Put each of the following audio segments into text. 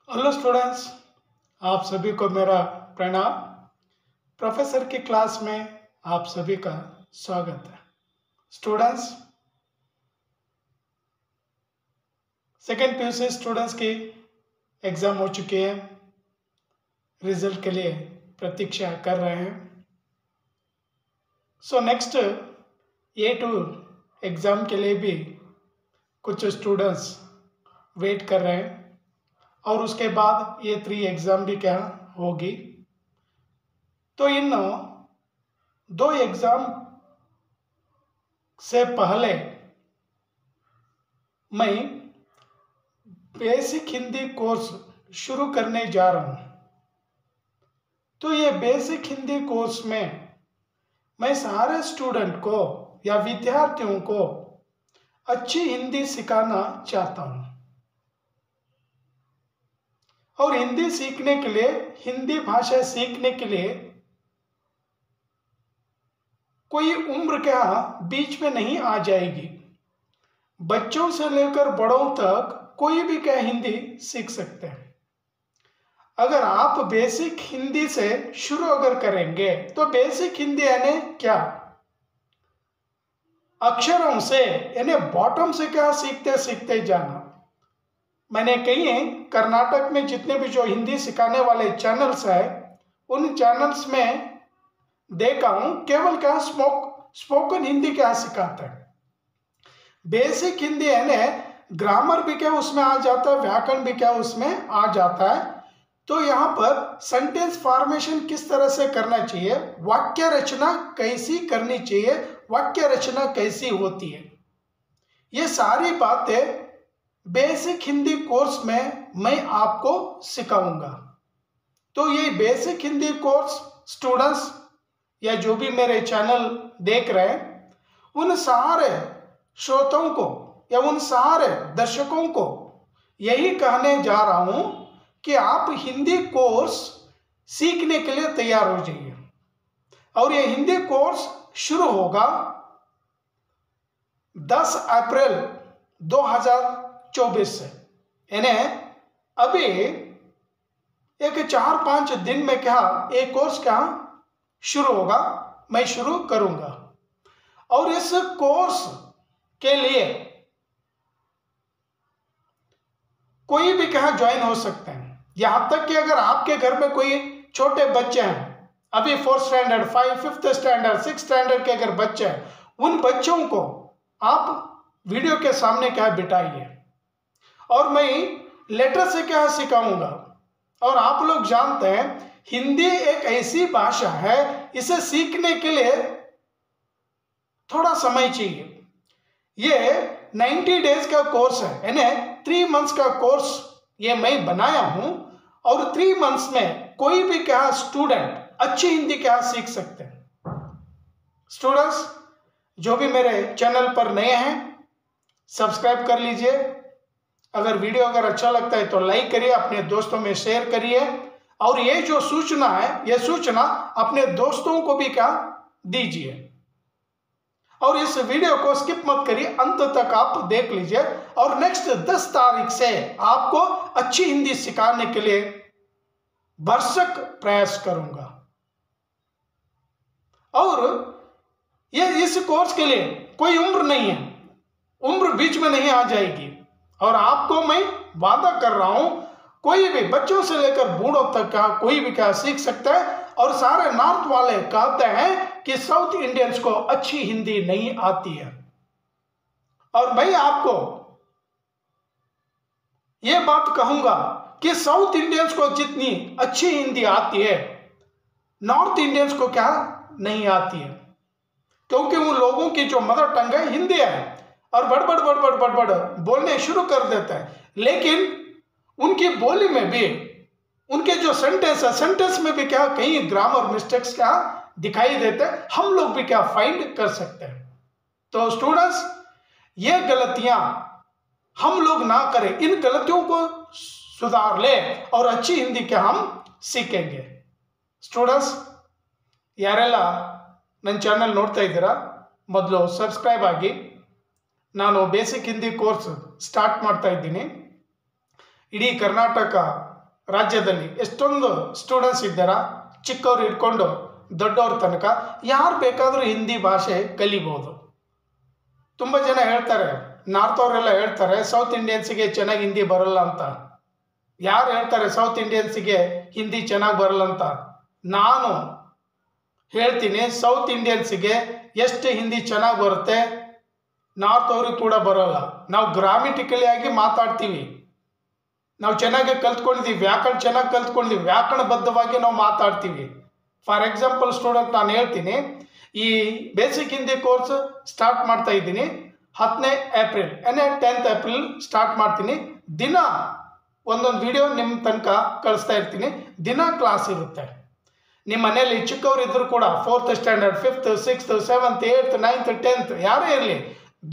Hello students, आप सभी को मेरा प्रणाम। प्रोफेसर की क्लास में आप सभी का स्वागत है। स्टूडेंट्स, सेकेंड पीयूसी स्टूडेंट्स की एग्ज़ाम हो चुकी है। रिजल्ट के लिए प्रतीक्षा कर रहे हैं। सो नेक्स्ट A2 एग्ज़ाम के लिए भी कुछ स्टूडेंट्स वेट कर रहे हैं और उसके बाद A3 एग्ज़ाम भी क्या होगी। तो इन दो एग्ज़ाम से पहले मैं बेसिक हिंदी कोर्स शुरू करने जा रहा हूँ। तो ये बेसिक हिंदी कोर्स में मैं सारे स्टूडेंट को या विद्यार्थियों को अच्छी हिंदी सिखाना चाहता हूँ। और हिंदी सीखने के लिए, हिंदी भाषा सीखने के लिए कोई उम्र क्या बीच में नहीं आ जाएगी। बच्चों से लेकर बड़ों तक कोई भी क्या हिंदी सीख सकते हैं। अगर आप बेसिक हिंदी से शुरू अगर करेंगे तो बेसिक हिंदी यानी क्या, अक्षरों से यानी बॉटम से क्या सीखते सीखते जाना। मैंने कई कर्नाटक में जितने भी जो हिंदी सिखाने वाले चैनल्स हैं उन चैनल्स में देखा हूं केवल क्या स्पोकन हिंदी क्या सिखाते हैं। बेसिक हिंदी यानी ग्रामर भी क्या उसमें आ जाता है, व्याकरण भी क्या उसमें आ जाता है। तो यहाँ पर सेंटेंस फॉर्मेशन किस तरह से करना चाहिए, वाक्य रचना कैसी करनी चाहिए, वाक्य रचना कैसी होती है, ये सारी बातें बेसिक हिंदी कोर्स में मैं आपको सिखाऊंगा। तो ये बेसिक हिंदी कोर्स स्टूडेंट्स या जो भी मेरे चैनल देख रहे हैं उन सारे श्रोताओं को या उन सारे दर्शकों को यही कहने जा रहा हूं कि आप हिंदी कोर्स सीखने के लिए तैयार हो जाइए। और ये हिंदी कोर्स शुरू होगा 10 अप्रैल 2024 से, यानी अभी एक 4-5 दिन में क्या एक कोर्स क्या शुरू होगा, मैं शुरू करूंगा। और इस कोर्स के लिए कोई भी क्या ज्वाइन हो सकते हैं। यहां तक कि अगर आपके घर में कोई छोटे बच्चे हैं, अभी 4th standard, 5th standard, 6th standard के अगर बच्चे हैं, उन बच्चों को आप वीडियो के सामने क्या बिठाइए और मैं लेटर से क्या सिखाऊंगा। और आप लोग जानते हैं हिंदी एक ऐसी भाषा है, इसे सीखने के लिए थोड़ा समय चाहिए। ये 90 डेज का कोर्स है, यानी 3 मंथ्स का कोर्स ये मैं बनाया हूं। और 3 मंथ्स में कोई भी क्या स्टूडेंट अच्छी हिंदी क्या सीख सकते हैं। स्टूडेंट्स जो भी मेरे चैनल पर नए हैं सब्सक्राइब कर लीजिए। अगर वीडियो अगर अच्छा लगता है तो लाइक करिए, अपने दोस्तों में शेयर करिए। और ये जो सूचना है ये सूचना अपने दोस्तों को भी क्या दीजिए। और इस वीडियो को स्किप मत करिए, अंत तक आप देख लीजिए। और नेक्स्ट 10 तारीख से आपको अच्छी हिंदी सिखाने के लिए भरसक प्रयास करूंगा। और ये इस कोर्स के लिए कोई उम्र नहीं है, उम्र बीच में नहीं आ जाएगी। और आपको मैं वादा कर रहा हूं कोई भी बच्चों से लेकर बूढ़ों तक का कोई भी क्या सीख सकता है। और सारे नॉर्थ वाले कहते हैं कि साउथ इंडियंस को अच्छी हिंदी नहीं आती है। और मैं आपको यह बात कहूंगा कि साउथ इंडियंस को जितनी अच्छी हिंदी आती है नॉर्थ इंडियंस को क्या नहीं आती है, क्योंकि उन लोगों की जो मदर टंग है हिंदी है और बड़बड़ बड़बड़ बड़बड़ बोलने शुरू कर देते हैं। लेकिन उनकी बोली में भी उनके जो सेंटेंस है, सेंटेंस में भी क्या कई ग्रामर मिस्टेक्स क्या दिखाई देते हैं, हम लोग भी क्या फाइंड कर सकते हैं। तो स्टूडेंट्स ये गलतियां हम लोग ना करें, इन गलतियों को सुधार ले और अच्छी हिंदी क्या हम सीखेंगे। स्टूडेंट्स ಯಾರೆಲ್ಲ ನನ್ನ ಚಾನಲ್ ನೋಡ್ತಾ ಇದ್ದೀರಾ ಮೊದಲು ಸಬ್ಸ್ಕ್ರೈಬ್ ಆಗಿ। ನಾನು ಬೇಸಿಕ್ ಹಿಂದಿ ಕೋರ್ಸ್ ಸ್ಟಾರ್ಟ್ ಮಾಡ್ತಾ ಇದ್ದೀನಿ। ಇಡೀ ಕರ್ನಾಟಕ ರಾಜ್ಯದಲ್ಲಿ ಎಷ್ಟೊಂದು ಸ್ಟೂಡೆಂಟ್ಸ್ ಇದ್ದಾರಾ, ಚಿಕ್ಕವ್ರು ಇಟ್ಕೊಂಡು ದೊಡ್ಡವ್ರ ತನಕ ಯಾರು ಬೇಕಾದರೂ ಹಿಂದಿ ಭಾಷೆ ಕಲಿಬೋದು. ತುಂಬ ಜನ ಹೇಳ್ತಾರೆ, ನಾರ್ತ್ ಅವರೆಲ್ಲ ಹೇಳ್ತಾರೆ ಸೌತ್ ಇಂಡಿಯನ್ಸಿಗೆ ಚೆನ್ನಾಗಿ ಹಿಂದಿ ಬರಲ್ಲ ಅಂತ. ಯಾರು ಹೇಳ್ತಾರೆ ಸೌತ್ ಇಂಡಿಯನ್ಸಿಗೆ ಹಿಂದಿ ಚೆನ್ನಾಗಿ ಬರಲ್ಲ ಅಂತ? ನಾನು ಹೇಳ್ತೀನಿ, ಸೌತ್ ಇಂಡಿಯನ್ಸಿಗೆ ಎಷ್ಟು ಹಿಂದಿ ಚೆನ್ನಾಗಿ ಬರುತ್ತೆ, ನಾರ್ತ್ ಅವ್ರಿಗೆ ಕೂಡ ಬರೋಲ್ಲ. ನಾವು ಗ್ರಾಮೆಟಿಕಲಿ ಆಗಿ ಮಾತಾಡ್ತೀವಿ, ನಾವು ಚೆನ್ನಾಗಿ ಕಲ್ತ್ಕೊಂಡಿದ್ದೀವಿ, ವ್ಯಾಕರಣ ಚೆನ್ನಾಗಿ ಕಲ್ತ್ಕೊಂಡಿದ್ದೀವಿ, ವ್ಯಾಕರಣಬದ್ಧವಾಗಿ ನಾವು ಮಾತಾಡ್ತೀವಿ. ಫಾರ್ ಎಕ್ಸಾಂಪಲ್ ಸ್ಟೂಡೆಂಟ್, ನಾನು ಹೇಳ್ತೀನಿ, ಈ ಬೇಸಿಕ್ ಹಿಂದಿ ಕೋರ್ಸ್ ಸ್ಟಾರ್ಟ್ ಮಾಡ್ತಾ ಇದ್ದೀನಿ 10ನೇ ಏಪ್ರಿಲ್, 10th ಏಪ್ರಿಲ್ ಸ್ಟಾರ್ಟ್ ಮಾಡ್ತೀನಿ. ದಿನ ಒಂದೊಂದು ವಿಡಿಯೋ ನಿಮ್ಮ ತನಕ ಕಳಿಸ್ತಾ ಇರ್ತೀನಿ. ದಿನ ಕ್ಲಾಸ್ ಇರುತ್ತೆ. ನಿಮ್ಮ ಮನೆಯಲ್ಲಿ ಚಿಕ್ಕವರು ಇದ್ದರೂ ಕೂಡ 4th standard, 5th, 6th, 7th, 8th, 9th, 10th ಯಾರೇ ಇರಲಿ,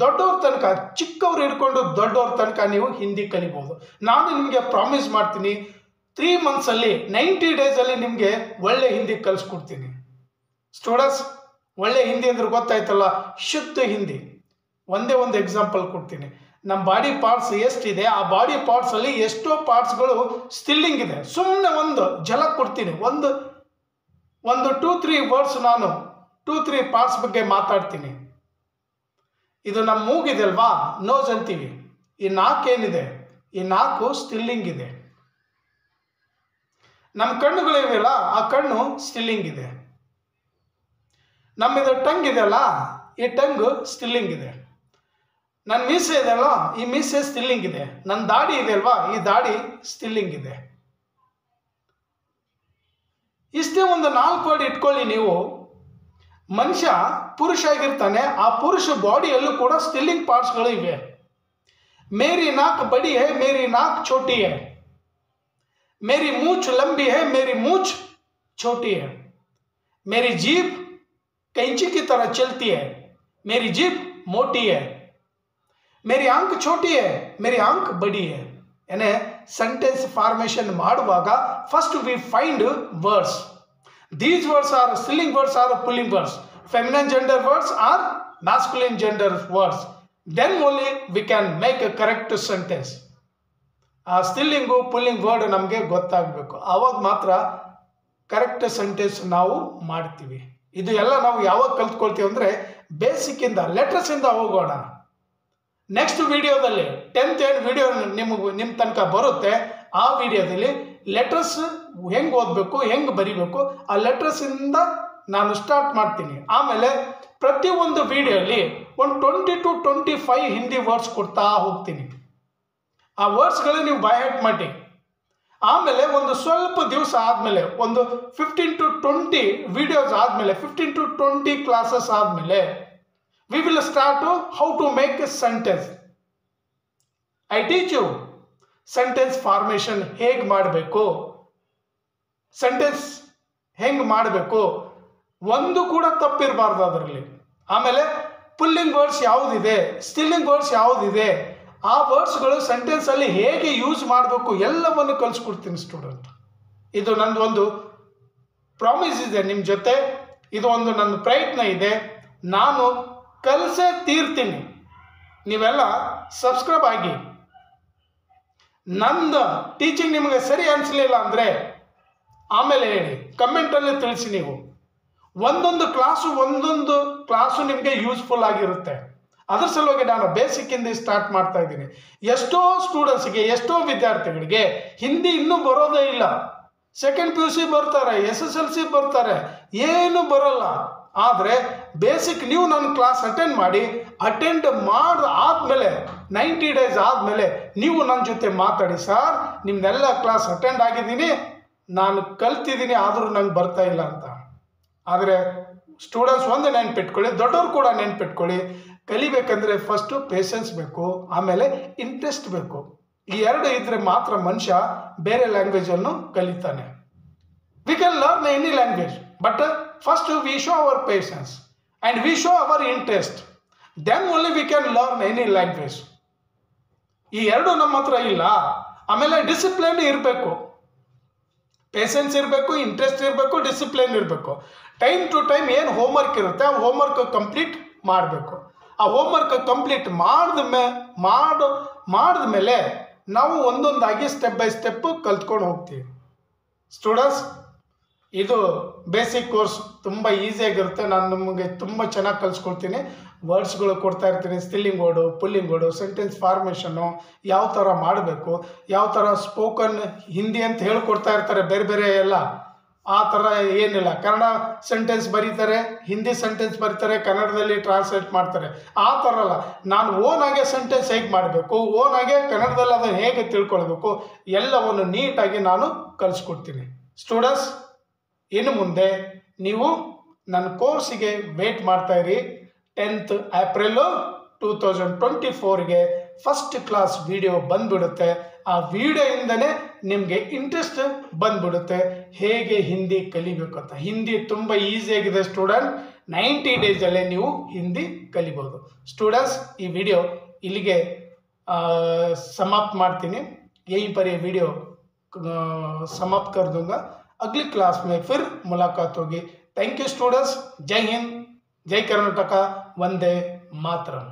ದೊಡ್ಡವ್ರ ತನಕ, ಚಿಕ್ಕವ್ರು ಹಿಡ್ಕೊಂಡು ದೊಡ್ಡವ್ರ ತನಕ ನೀವು ಹಿಂದಿ ಕಲಿಬೋದು. ನಾನು ನಿಮಗೆ ಪ್ರಾಮಿಸ್ ಮಾಡ್ತೀನಿ, 3 ಮಂತ್ಸಲ್ಲಿ 90 ಡೇಸಲ್ಲಿ ನಿಮಗೆ ಒಳ್ಳೆ ಹಿಂದಿ ಕಲಿಸ್ಕೊಡ್ತೀನಿ. ಸ್ಟೂಡೆಂಟ್ಸ್, ಒಳ್ಳೆ ಹಿಂದಿ ಅಂದ್ರೆ ಗೊತ್ತಾಯ್ತಲ್ಲ, ಶುದ್ಧ ಹಿಂದಿ. ಒಂದೇ ಒಂದು ಎಕ್ಸಾಂಪಲ್ ಕೊಡ್ತೀನಿ. ನಮ್ಮ ಬಾಡಿ ಪಾರ್ಟ್ಸ್ ಎಷ್ಟಿದೆ, ಆ ಬಾಡಿ ಪಾರ್ಟ್ಸಲ್ಲಿ ಎಷ್ಟೋ ಪಾರ್ಟ್ಸ್ಗಳು ಸ್ಟಿಲ್ಲಿಂಗ್ ಇದೆ. ಸುಮ್ಮನೆ ಒಂದು ಝಲಕ್ ಕೊಡ್ತೀನಿ, ಒಂದು 2-3 ವರ್ಡ್ಸ್, ನಾನು 2-3 ಪಾರ್ಟ್ಸ್ ಬಗ್ಗೆ ಮಾತಾಡ್ತೀನಿ. ಇದು ನಮ್ಮ ಮೂಗಿದೆ ಅಲ್ವಾ, ನೋಸ್ ಅಂತೀವಿ. ಈ ನಾಲ್ಕು ಏನಿದೆ, ಈ ನಾಲ್ಕು ಸ್ಟಿಲ್ಲಿಂಗ್ ಇದೆ. ನಮ್ಮ ಕಣ್ಣುಗಳಿವೆಯಲ್ಲ, ಆ ಕಣ್ಣು ಸ್ಟಿಲ್ಲಿಂಗ್ ಇದೆ. ನಮ್ಮಿದು ಟಂಗ್ ಇದೆಯಲ್ಲ, ಈ ಟಂಗ್ ಸ್ಟಿಲ್ಲಿಂಗ್ ಇದೆ. ನನ್ನ ಮೀಸೆ ಇದೆಯಲ್ಲ, ಈ ಮೀಸೆ ಸ್ಟಿಲ್ಲಿಂಗ್ ಇದೆ. ನನ್ನ ದಾಡಿ ಇದೆ ಅಲ್ವಾ, ಈ ದಾಡಿ ಸ್ಟಿಲ್ಲಿಂಗ್ ಇದೆ. ಇಷ್ಟೇ ಒಂದು 4 ವರ್ಡ್ ಇಟ್ಕೊಳ್ಳಿ ನೀವು. ಮನುಷ್ಯ ಪುರುಷ ಆಗಿರ್ತಾನೆ, ಆ ಪುರುಷ ಬಾಡಿಯಲ್ಲೂ ಕೂಡ ಸ್ಟಿಲ್ಲಿಂಗ್ ಪಾರ್ಟ್ಸ್ಗಳು ಇವೆ. ಮೇರಿ ನಾಕ್ ಬಡಿ ಹೈ, ಮೇರಿ ನಾಕ್ ಛೋಟಿ ಹೈ. मेरी मूछ लंबी है, मेरी मूछ छोटी है. मेरी जीभ कैंची की तरह चलती है, मेरी जीभ मोटी है. मेरी आंख छोटी है, मेरी आंख बड़ी है. यानी सेंटेंस फॉर्मेशन ಮಾಡುವಾಗ first we find words. These words are stealing words or pulling words, feminine gender words or masculine gender words. Then only we can make a correct sentence. ಆ ಸ್ಟಿಲ್ಲಿಂಗು ಪುಲ್ಲಿಂಗ್ ವರ್ಡ್ ನಮಗೆ ಗೊತ್ತಾಗಬೇಕು, ಆವಾಗ ಮಾತ್ರ correct sentence ನಾವು ಮಾಡ್ತೀವಿ. ಇದು ಎಲ್ಲ ನಾವು ಯಾವಾಗ ಕಲ್ತ್ಕೊಳ್ತೀವಿ ಅಂದರೆ ಬೇಸಿಕ್ಕಿಂದ, ಲೆಟರ್ಸಿಂದ ಹೋಗೋಣ. ನೆಕ್ಸ್ಟ್ ವಿಡಿಯೋದಲ್ಲಿ 10th ವಿಡಿಯೋ ನಿಮ್ಮ ತನಕ ಬರುತ್ತೆ. ಆ ವಿಡಿಯೋದಲ್ಲಿ ಲೆಟರ್ಸ್ ಹೆಂಗೆ ಓದಬೇಕು, ಹೆಂಗೆ ಬರಿಬೇಕು, ಆ ಲೆಟರ್ಸಿಂದ ನಾನು ಸ್ಟಾರ್ಟ್ ಮಾಡ್ತೀನಿ. ಆಮೇಲೆ ಪ್ರತಿಯೊಂದು ವಿಡಿಯೋಲಿ ಒಂದು 20 to 25 ಹಿಂದಿ ವರ್ಡ್ಸ್ ಕೊಡ್ತಾ ಹೋಗ್ತೀನಿ. ಆ ವರ್ಡ್ಸ್ಗಳು ನೀವು ಬೈ ಹ್ಯಾಟ್ ಮಾಡಿ. ಆಮೇಲೆ ಒಂದು ಸ್ವಲ್ಪ ದಿವಸ ಆದಮೇಲೆ, ಒಂದು 15 to 20 ವಿಡಿಯೋಸ್ ಆದಮೇಲೆ, 15 to 20 ಕ್ಲಾಸಸ್ ಆದಮೇಲೆ we will start how to make a sentence. I teach you sentence formation ಹೇಗೆ ಮಾಡಬೇಕು, ಸೆಂಟೆನ್ಸ್ ಹೆಂಗೆ ಮಾಡಬೇಕು, ಒಂದು ಕೂಡ ತಪ್ಪಿರಬಾರ್ದು ಅದರಲ್ಲಿ. ಆಮೇಲೆ ಪುಲ್ಲಿಂಗ್ ವರ್ಡ್ಸ್ ಯಾವುದಿದೆ, ಸ್ಟಿಲ್ಲಿಂಗ್ ವರ್ಡ್ಸ್ ಯಾವುದಿದೆ, ಆ ವರ್ಡ್ಸ್ಗಳು ಸೆಂಟೆನ್ಸಲ್ಲಿ ಹೇಗೆ ಯೂಸ್ ಮಾಡಬೇಕು ಎಲ್ಲವನ್ನು ಕಲಿಸ್ಕೊಡ್ತೀನಿ ಸ್ಟೂಡೆಂಟ್. ಇದು ನಂದು ಒಂದು ಪ್ರಾಮಿಸ್ ಇದೆ ನಿಮ್ಮ ಜೊತೆ, ಇದು ಒಂದು ನನ್ನ ಪ್ರಯತ್ನ ಇದೆ. ನಾನು ಕಲಿಸೇ ತೀರ್ತೀನಿ. ನೀವೆಲ್ಲ ಸಬ್ಸ್ಕ್ರೈಬ್ ಆಗಿ. ನಂದು ಟೀಚಿಂಗ್ ನಿಮಗೆ ಸರಿ ಅನಿಸಲಿಲ್ಲ ಅಂದರೆ ಆಮೇಲೆ ಹೇಳಿ, ಕಮೆಂಟಲ್ಲಿ ತಿಳಿಸಿ. ನೀವು ಒಂದೊಂದು ಕ್ಲಾಸು ನಿಮಗೆ ಯೂಸ್ಫುಲ್ ಆಗಿರುತ್ತೆ. ಅದರ ಸಲುವಾಗಿ ನಾನು ಬೇಸಿಕ್ಕಿಂದ ಸ್ಟಾರ್ಟ್ ಮಾಡ್ತಾ ಇದ್ದೀನಿ. ಎಷ್ಟೋ ಸ್ಟೂಡೆಂಟ್ಸ್ಗೆ, ಎಷ್ಟೋ ವಿದ್ಯಾರ್ಥಿಗಳಿಗೆ ಹಿಂದಿ ಇನ್ನೂ ಬರೋದೇ ಇಲ್ಲ. ಸೆಕೆಂಡ್ PUC ಬರ್ತಾರೆ, SSLC ಬರ್ತಾರೆ, ಏನು ಬರೋಲ್ಲ. ಆದರೆ ಬೇಸಿಕ್ ನೀವು ನನ್ನ ಕ್ಲಾಸ್ ಅಟೆಂಡ್ ಆದಮೇಲೆ 90 ಡೇಸ್ ಆದಮೇಲೆ ನೀವು ನನ್ನ ಜೊತೆ ಮಾತಾಡಿ, ಸರ್ ನಿಮ್ದೆಲ್ಲ ಕ್ಲಾಸ್ ಅಟೆಂಡ್ ಆಗಿದ್ದೀನಿ, ನಾನು ಕಲ್ತಿದ್ದೀನಿ, ಆದರೂ ನಂಗೆ ಬರ್ತಾ ಇಲ್ಲ ಅಂತ. ಆದರೆ ಸ್ಟೂಡೆಂಟ್ಸ್ ಒಂದು ನೆನ್ಪಿಟ್ಕೊಳ್ಳಿ, ದೊಡ್ಡವರು ಕೂಡ ನೆನ್ಪಿಟ್ಕೊಳ್ಳಿ, ಕಲಿಬೇಕಂದ್ರೆ ಫಸ್ಟು ಪೇಷನ್ಸ್ ಬೇಕು, ಆಮೇಲೆ ಇಂಟ್ರೆಸ್ಟ್ ಬೇಕು. ಈ ಎರಡು ಇದ್ರೆ ಮಾತ್ರ ಮನುಷ್ಯ ಬೇರೆ ಲ್ಯಾಂಗ್ವೇಜನ್ನು ಕಲಿತಾನೆ. We can learn any language, but first we show our patience and we show our interest, then only we can learn any language. ಈ ಎರಡು ನಮ್ಮ ಹತ್ರ ಇಲ್ಲ. ಆಮೇಲೆ ಡಿಸಿಪ್ಲಿನ್ ಇರಬೇಕು, ಪೇಷನ್ಸ್ ಇರಬೇಕು, ಇಂಟ್ರೆಸ್ಟ್ ಇರಬೇಕು, ಡಿಸಿಪ್ಲಿನ್ ಇರಬೇಕು. ಟೈಮ್ ಟು ಟೈಮ್ ಏನು ಹೋಮ್ವರ್ಕ್ ಇರುತ್ತೆ ಆ ಹೋಮ್ವರ್ಕ್ ಕಂಪ್ಲೀಟ್ ಮಾಡಬೇಕು. ಆ ಹೋಮ್ವರ್ಕ್ ಕಂಪ್ಲೀಟ್ ಮಾಡಿದ ಮೇಲೆ ನಾವು ಒಂದೊಂದಾಗಿ ಸ್ಟೆಪ್ ಬೈ ಸ್ಟೆಪ್ ಕಲ್ತ್ಕೊಂಡು ಹೋಗ್ತೀವಿ ಸ್ಟೂಡೆಂಟ್ಸ್. ಇದು ಬೇಸಿಕ್ ಕೋರ್ಸ್ ತುಂಬ ಈಸಿಯಾಗಿರುತ್ತೆ. ನಾನು ನಿಮಗೆ ತುಂಬ ಚೆನ್ನಾಗಿ ಕಲಿಸ್ಕೊಡ್ತೀನಿ. ವರ್ಡ್ಸ್ಗಳು ಕೊಡ್ತಾ ಇರ್ತೀನಿ, ಸ್ಟಿಲ್ಲಿಂಗ್ ವರ್ಡು, ಪುಲ್ಲಿಂಗ್ ವರ್ಡು, ಸೆಂಟೆನ್ಸ್ ಫಾರ್ಮೇಷನ್ನು ಯಾವ ಥರ ಮಾಡಬೇಕು, ಯಾವ ಥರ ಸ್ಪೋಕನ್ ಹಿಂದಿ ಅಂತ ಹೇಳ್ಕೊಡ್ತಾ ಇರ್ತಾರೆ ಬೇರೆ ಬೇರೆ ಎಲ್ಲ. ಆ ಥರ ಏನಿಲ್ಲ, ಕನ್ನಡ ಸೆಂಟೆನ್ಸ್ ಬರೀತಾರೆ, ಹಿಂದಿ ಸೆಂಟೆನ್ಸ್ ಬರೀತಾರೆ, ಕನ್ನಡದಲ್ಲಿ ಟ್ರಾನ್ಸ್ಲೇಟ್ ಮಾಡ್ತಾರೆ. ಆ ಥರ ಅಲ್ಲ, ನಾನು ಓನಾಗೆ ಸೆಂಟೆನ್ಸ್ ಹೇಗೆ ಮಾಡಬೇಕು, ಓನಾಗೆ ಕನ್ನಡದಲ್ಲಿ ಅದನ್ನು ಹೇಗೆ ತಿಳ್ಕೊಳ್ಬೇಕು ಎಲ್ಲವನ್ನು ನೀಟಾಗಿ ನಾನು ಕಲಿಸ್ಕೊಡ್ತೀನಿ ಸ್ಟೂಡೆಂಟ್ಸ್. ಇನ್ನು ಮುಂದೆ ನೀವು ನನ್ನ ಕೋರ್ಸಿಗೆ ವೇಟ್ ಮಾಡ್ತಾಯಿರಿ. 10th ಏಪ್ರಿಲ್ 2024ಗೆ ಫಸ್ಟ್ ಕ್ಲಾಸ್ ವಿಡಿಯೋ ಬಂದ್ಬಿಡುತ್ತೆ. ಆ ವಿಡಿಯೋಯಿಂದನೇ ನಿಮಗೆ ಇಂಟ್ರೆಸ್ಟ್ ಬಂದ್ಬಿಡುತ್ತೆ ಹೇಗೆ ಹಿಂದಿ ಕಲಿಬೇಕು ಅಂತ. ಹಿಂದಿ ತುಂಬ ಈಸಿಯಾಗಿದೆ ಸ್ಟೂಡೆಂಟ್. 90 ಡೇಸಲ್ಲೇ ನೀವು ಹಿಂದಿ ಕಲಿಬೋದು ಸ್ಟೂಡೆಂಟ್ಸ್. ಈ ವಿಡಿಯೋ इಲ್ಲಿಗೆ समाप्त ಮಾಡ್ತೀನಿ. यहीं पर ये वीडियो समाप्त कर दूंगा. अगली क्लास में फिर मुलाकात होगी. Thank you students. जय हिंद, जय कर्नाटका, वंदे मातरम.